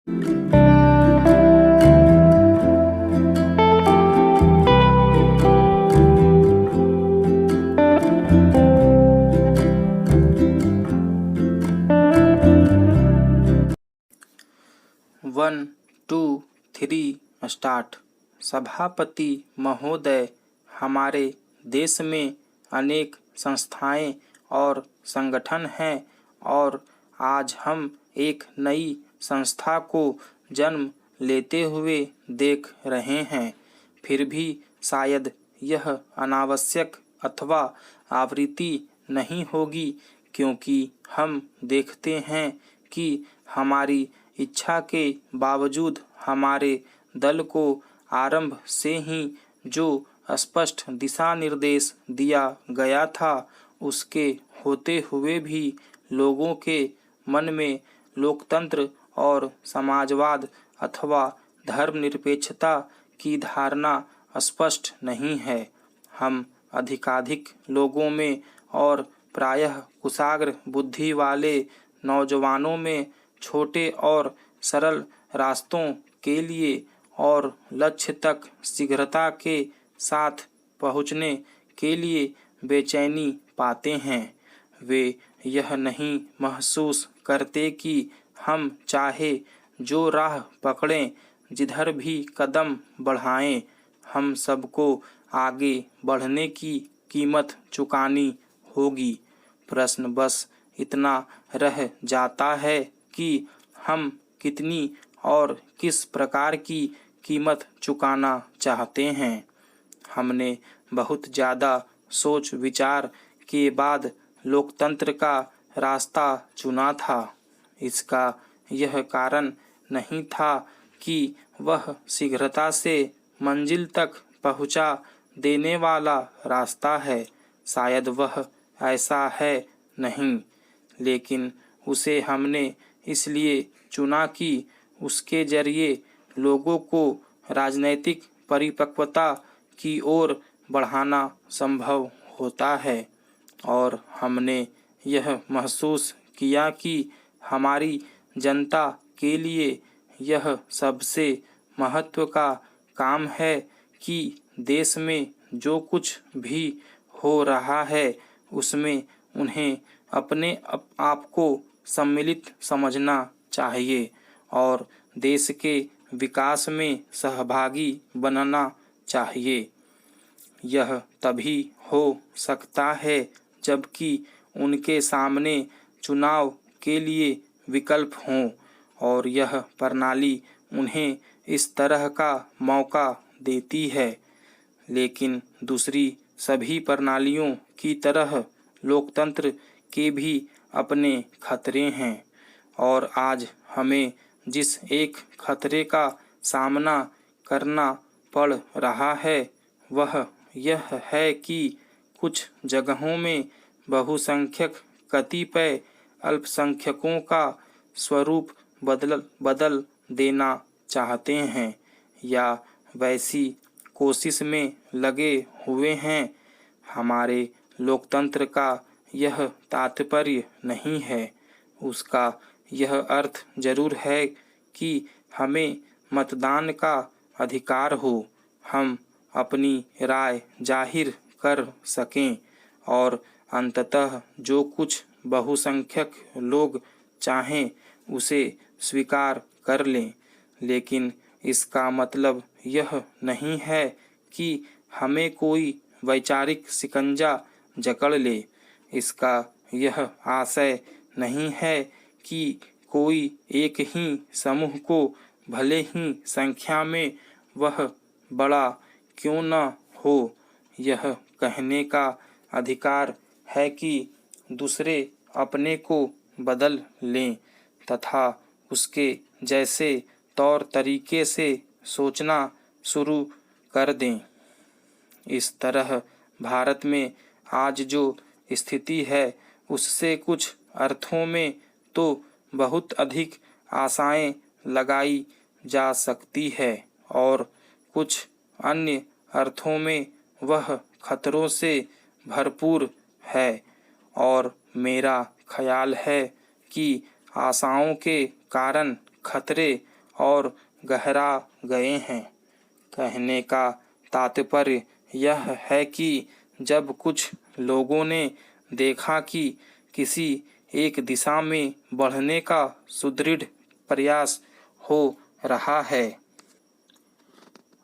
1 2 3 start. सभापति महोदय, हमारे देश में अनेक संस्थाएं और संगठन हैं और आज हम एक नई संस्था को जन्म लेते हुए देख रहे हैं। फिर भी शायद यह अनावश्यक अथवा आवृत्ति नहीं होगी, क्योंकि हम देखते हैं कि हमारी इच्छा के बावजूद हमारे दल को आरंभ से ही जो स्पष्ट दिशा निर्देश दिया गया था, उसके होते हुए भी लोगों के मन में लोकतंत्र और समाजवाद अथवा धर्मनिरपेक्षता की धारणा स्पष्ट नहीं है। हम अधिकाधिक लोगों में और प्रायः कुशाग्र बुद्धि वाले नौजवानों में छोटे और सरल रास्तों के लिए और लक्ष्य तक शीघ्रता के साथ पहुँचने के लिए बेचैनी पाते हैं। वे यह नहीं महसूस करते कि हम चाहे जो राह पकड़ें, जिधर भी कदम बढ़ाएं, हम सबको आगे बढ़ने की कीमत चुकानी होगी। प्रश्न बस इतना रह जाता है कि हम कितनी और किस प्रकार की कीमत चुकाना चाहते हैं। हमने बहुत ज़्यादा सोच विचार के बाद लोकतंत्र का रास्ता चुना था। इसका यह कारण नहीं था कि वह शीघ्रता से मंजिल तक पहुंचा देने वाला रास्ता है, शायद वह ऐसा है नहीं, लेकिन उसे हमने इसलिए चुना कि उसके जरिए लोगों को राजनैतिक परिपक्वता की ओर बढ़ाना संभव होता है। और हमने यह महसूस किया कि हमारी जनता के लिए यह सबसे महत्व का काम है कि देश में जो कुछ भी हो रहा है उसमें उन्हें अपने आप को सम्मिलित समझना चाहिए और देश के विकास में सहभागी बनना चाहिए। यह तभी हो सकता है जबकि उनके सामने चुनाव के लिए विकल्प हों और यह प्रणाली उन्हें इस तरह का मौका देती है। लेकिन दूसरी सभी प्रणालियों की तरह लोकतंत्र के भी अपने खतरे हैं और आज हमें जिस एक खतरे का सामना करना पड़ रहा है वह यह है कि कुछ जगहों में बहुसंख्यक कतिपय अल्पसंख्यकों का स्वरूप बदल देना चाहते हैं या वैसी कोशिश में लगे हुए हैं। हमारे लोकतंत्र का यह तात्पर्य नहीं है। उसका यह अर्थ जरूर है कि हमें मतदान का अधिकार हो, हम अपनी राय जाहिर कर सकें और अंततः जो कुछ बहुसंख्यक लोग चाहें उसे स्वीकार कर लें। लेकिन इसका मतलब यह नहीं है कि हमें कोई वैचारिक शिकंजा जकड़ ले। इसका यह आशय नहीं है कि कोई एक ही समूह को भले ही संख्या में वह बड़ा क्यों न हो यह कहने का अधिकार है कि दूसरे अपने को बदल लें तथा उसके जैसे तौर तरीके से सोचना शुरू कर दें। इस तरह भारत में आज जो स्थिति है उससे कुछ अर्थों में तो बहुत अधिक आशाएं लगाई जा सकती है और कुछ अन्य अर्थों में वह खतरों से भरपूर है। और मेरा ख्याल है कि आशाओं के कारण खतरे और गहरा गए हैं। कहने का तात्पर्य यह है कि जब कुछ लोगों ने देखा कि किसी एक दिशा में बढ़ने का सुदृढ़ प्रयास हो रहा है।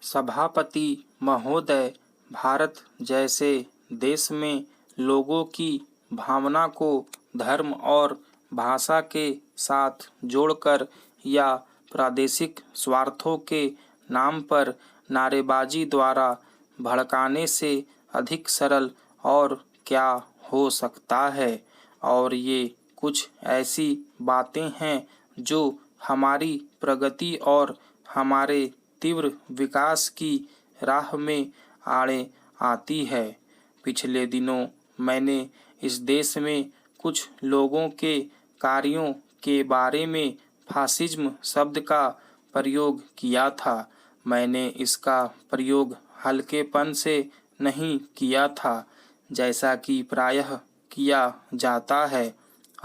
सभापति महोदय, भारत जैसे देश में लोगों की भावना को धर्म और भाषा के साथ जोड़कर या प्रादेशिक स्वार्थों के नाम पर नारेबाजी द्वारा भड़काने से अधिक सरल और क्या हो सकता है। और ये कुछ ऐसी बातें हैं जो हमारी प्रगति और हमारे तीव्र विकास की राह में आड़े आती है। पिछले दिनों मैंने इस देश में कुछ लोगों के कार्यों के बारे में फासिज्म शब्द का प्रयोग किया था। मैंने इसका प्रयोग हल्केपन से नहीं किया था, जैसा कि प्रायः किया जाता है।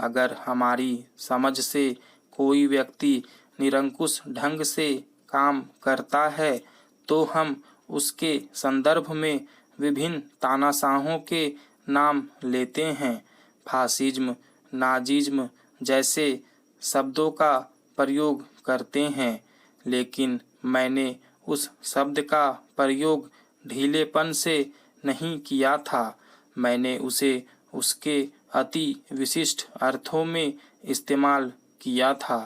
अगर हमारी समझ से कोई व्यक्ति निरंकुश ढंग से काम करता है तो हम उसके संदर्भ में विभिन्न तानाशाहों के नाम लेते हैं। फासिज्म, नाजिज्म जैसे शब्दों का प्रयोग करते हैं, लेकिन मैंने उस शब्द का प्रयोग ढीलेपन से नहीं किया था। मैंने उसे उसके अति विशिष्ट अर्थों में इस्तेमाल किया था।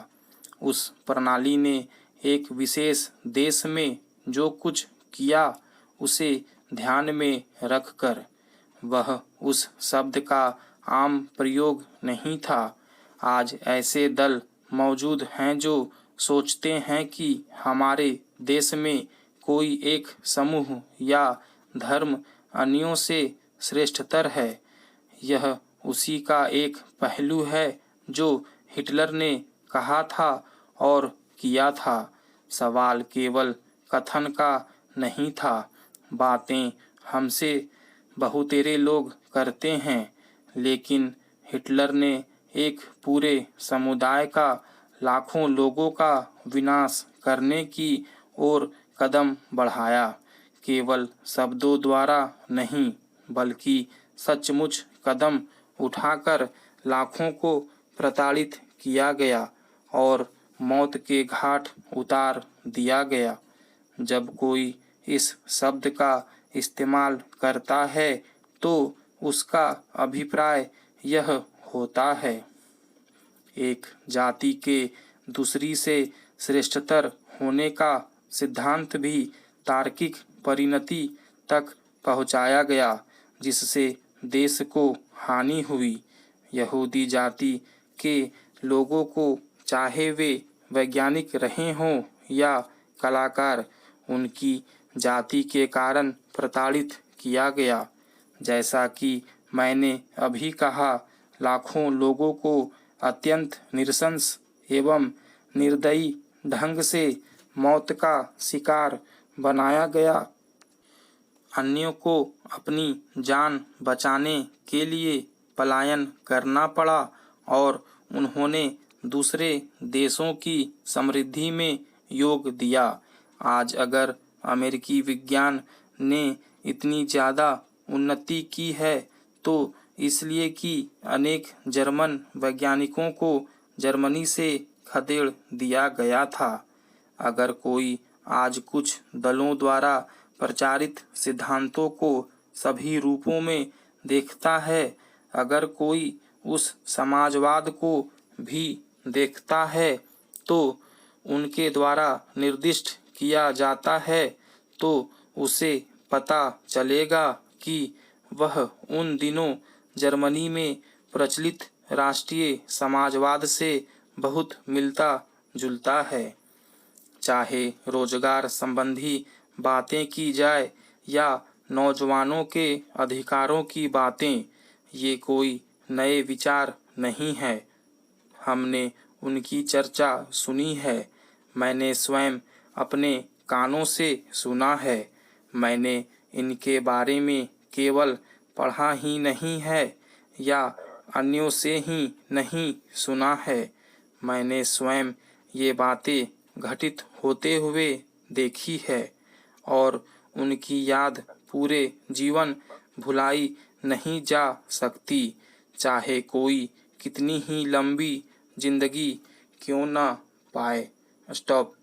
उस प्रणाली ने एक विशेष देश में जो कुछ किया उसे ध्यान में रखकर, वह उस शब्द का आम प्रयोग नहीं था। आज ऐसे दल मौजूद हैं जो सोचते हैं कि हमारे देश में कोई एक समूह या धर्म अन्यों से श्रेष्ठतर है। यह उसी का एक पहलू है जो हिटलर ने कहा था और किया था। सवाल केवल कथन का नहीं था। बातें हमसे बहुतेरे लोग करते हैं, लेकिन हिटलर ने एक पूरे समुदाय का, लाखों लोगों का विनाश करने की ओर कदम बढ़ाया। केवल शब्दों द्वारा नहीं, बल्कि सचमुच कदम उठाकर लाखों को प्रताड़ित किया गया और मौत के घाट उतार दिया गया। जब कोई इस शब्द का इस्तेमाल करता है तो उसका अभिप्राय यह होता है, एक जाति के दूसरी से श्रेष्ठतर होने का सिद्धांत भी तार्किक परिणति तक पहुंचाया गया, जिससे देश को हानि हुई। यहूदी जाति के लोगों को, चाहे वे वैज्ञानिक रहे हों या कलाकार, उनकी जाति के कारण प्रताड़ित किया गया। जैसा कि मैंने अभी कहा, लाखों लोगों को अत्यंत नृशंस एवं निर्दयी ढंग से मौत का शिकार बनाया गया। अन्यों को अपनी जान बचाने के लिए पलायन करना पड़ा और उन्होंने दूसरे देशों की समृद्धि में योग दिया। आज अगर अमेरिकी विज्ञान ने इतनी ज़्यादा उन्नति की है तो इसलिए कि अनेक जर्मन वैज्ञानिकों को जर्मनी से खदेड़ दिया गया था। अगर कोई आज कुछ दलों द्वारा प्रचारित सिद्धांतों को सभी रूपों में देखता है, अगर कोई उस समाजवाद को भी देखता है तो उनके द्वारा निर्दिष्ट किया जाता है, तो उसे पता चलेगा कि वह उन दिनों जर्मनी में प्रचलित राष्ट्रीय समाजवाद से बहुत मिलता जुलता है। चाहे रोजगार संबंधी बातें की जाए या नौजवानों के अधिकारों की बातें, ये कोई नए विचार नहीं है। हमने उनकी चर्चा सुनी है। मैंने स्वयं अपने कानों से सुना है। मैंने इनके बारे में केवल पढ़ा ही नहीं है या अन्यों से ही नहीं सुना है। मैंने स्वयं ये बातें घटित होते हुए देखी है और उनकी याद पूरे जीवन भुलाई नहीं जा सकती, चाहे कोई कितनी ही लंबी जिंदगी क्यों न पाए। स्टॉप।